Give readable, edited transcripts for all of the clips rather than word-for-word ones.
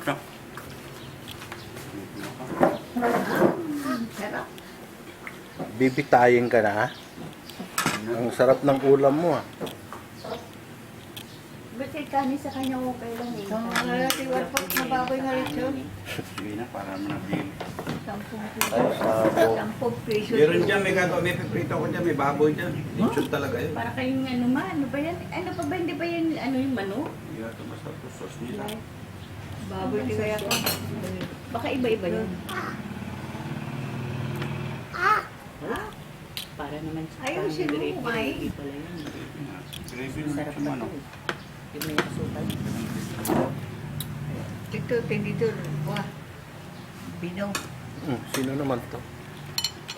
Sarap. Sarap. Bibitayin ka na, ha? Ang sarap ng ulam mo, ha? Ba't kay kanin sa kanya okay lang eh? Ang relatiwan po, mababoy nga rin yun. Sige na, para manabili. 10 Ay, sabo. 10 piso. Meron dyan, may gagawa, may piprito ko dyan, may baboy dyan. Lechon talaga yun. Para kayong ano ma, ano ba yan? Ano pa ba, hindi ba yan ano yung manok? Hindi ito basta ito sauce nila. Baboy di kaya ko. Baka iba-iba yun. Para naman sa Ayaw gravy. sinumay. Gravy pala yun. Gravy ng Sarap lechon pa manok. to. Yung may asukal. Dito, dito. Wah. Binaw. Sino naman to?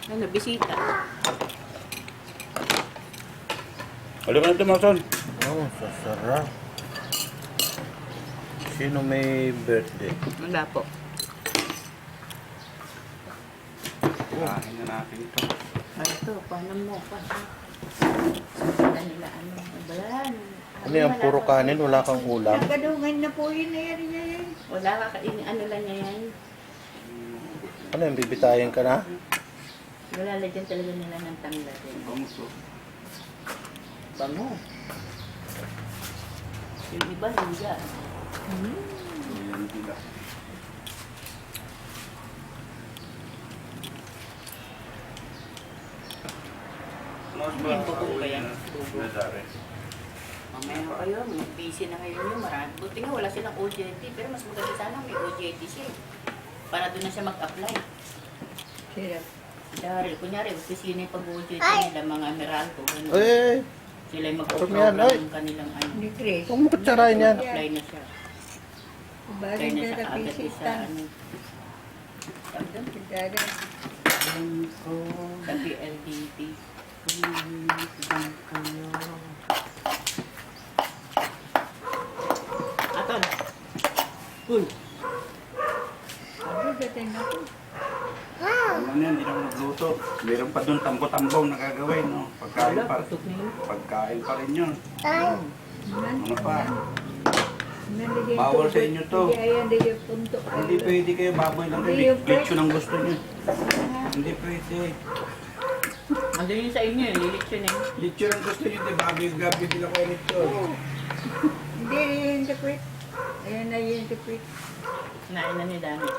Ano, bisita. Halika na ito, Marson. Oh, sasarap. Sino may birthday? Wala po. Kain na natin ito. Ano to, paano mo pa? Wala nila ano. Balan. Ano yan, puro kanin, wala kang ulam? Nagadungan na po yun na yan. Wala ka, ano lang niya yan. Ano yan, bibitayin ka na? Lalagyan talaga nila ng tanglad. Bangus to. Bango. Yung iba, hindi. Ayan sila. Yung bubong ba yan? Bubong. Nazare. Mamaya na kayo, busy na ngayon yun. Marami. Buti nga wala silang OJT, pero mas maganda sana may OJT siya. Para doon na siya mag-apply. Sira. Dahil, kunyari, opisina yung pag-OJT nila, mga Meralco. Eh, Sila yung Ano yan, mag-program ay? ng kanilang ano. Hindi, Chris. huwag mo kutsarain yan. Apply na siya. Apply Bagay na na siya kaagad sa napisita. ano. Tawag doon? Pagdada. Sa PLDT. Aton. Cool. Ano dating ako? Ano yan, hindi na ako nagluto. Meron pa doon tambo-tambaw na gagawin, no? Pagkain Wala, pa, putok na yun. pagkain pa rin yun. Nan. Ano pa? Nandigay Bawal ko. sa inyo to. Hindi, ayan, hindi yung punto. Hindi pwede kayo baboy lang Hindi kayo. yung fresh. Lechon ang gusto niyo. Hindi pwede. Ando yun sa inyo, lilitsyon eh. Lechon ang gusto niyo, di baboy gabi sila kayo lechon. Hindi, yun yung kwit. Ayan na yun yung kwit. Nain na ni Dani.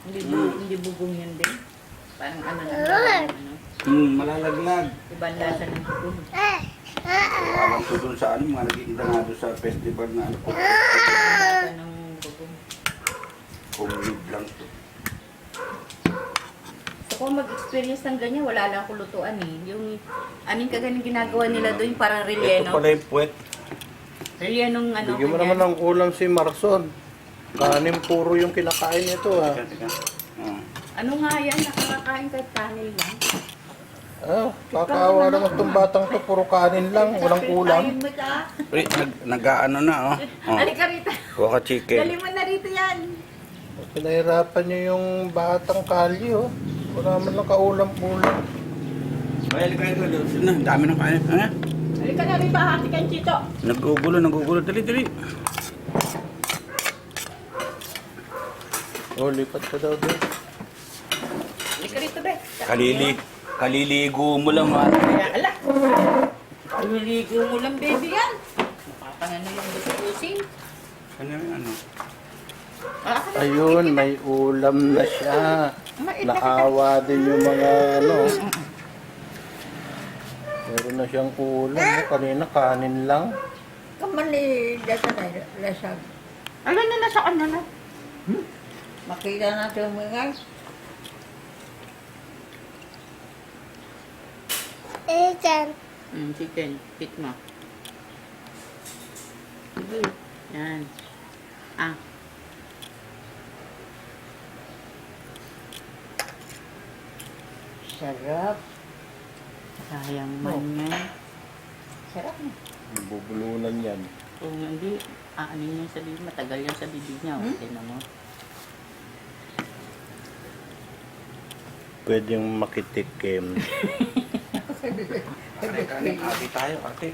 Hindi bugong yan din. Parang ano lang. Ano, Malalaglag. ibang lasa ng bugong. Alam ko doon sa ano, mga nagkikita nga doon sa festival na ano po. Lasa ng bugong. Homemade lang to. So kung mag-experience ng ganyan, wala lang akong lutuan eh. Yung anong kaganing ginagawa nila doon, parang Ito relleno. pala yung puwet. Rellenong ano. Bigyan mo ganyan. naman ng ulam si Marson. Kanin puro yung kinakain nito, ha? Teka. Ah. Ano nga yan, nakakakain kahit kanin lang. Ah, kakaawa naman itong batang to, puro kanin lang, walang ulam. Ayun mo ta. Nag-ano na, oh. Oh. Halika rito. Waka chicken. Dali mo na rito yan. Pinahirapan niyo yung batang kalyo, oh. Wala man lang kaulam-ulam. Ay, halika ito. Sige na, dami ng kain. Ano? Halika na rin, bahati kang chito. Nagugulo. Dali. Oh, lipat ka daw din. Halika rito, be. Kaliligo mo lang, ha. Kaya, ala. Kaliligo mo lang, baby, yan. Nakapangano yung gusto-gusin. Ano yung ano? Ayun, may ulam na siya. Naawa din yung mga ano. Meron na siyang ulam. Kanina kanin lang. Kamali, dasa na, lasag. Ano na nasa kanya na? Makita natin yung mga Chicken. Pit mo. Yan. Ah. sarap. Sayang man yan. Sarap na. Bubulunan yan. Kung hindi, ano yan sa bibig, matagal yan sa bibig niya. Okay na mo. Pwedeng makitikim. Ate tayo, ate.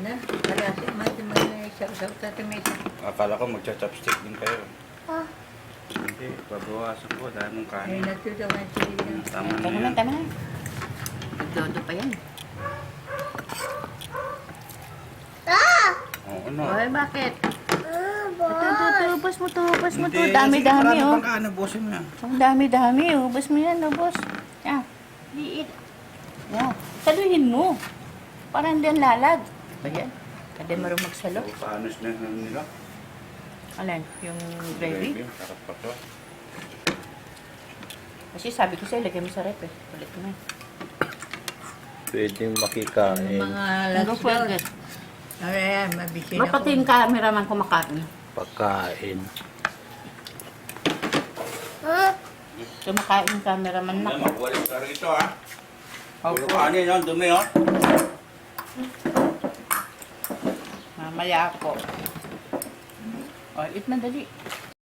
Na, karasi, mati mga Sausaw sa tomato. Akala ko magcha-chopstick din kayo. Hindi, babawasan ko dahil ng Ay, kanin. natuto ang chili lang. Tama na Tama yan. na, tama na. Nagdodo pa yan. Oo, ano? Oy, bakit? Ito, ubos mo to, ubos mo to. Hindi, Dami-dami, sige, oh. marami pang kanin, busin mo yan. Ang dami-dami, ubos mo yan, ubos. Yan, liit. Yan, saluhin mo. Para hindi ang lalag. Ba yan? Hindi marunong magsalo. So, paano na nila? Alin? Yung gravy? Sarap pa to. Kasi sabi ko sa'yo, lagay mo sa rep eh. Ulit mo eh. Pwedeng Yung makikain. mga Ano last pwede? Ayan, mabisin Ba't pati yung cameraman kumakain? Pagkain. Kumakain yung cameraman na. Ano, magwalik ka rito ha. Puro Opo. kanin yun, dumi oh. Mamaya ako. O, eat na dali.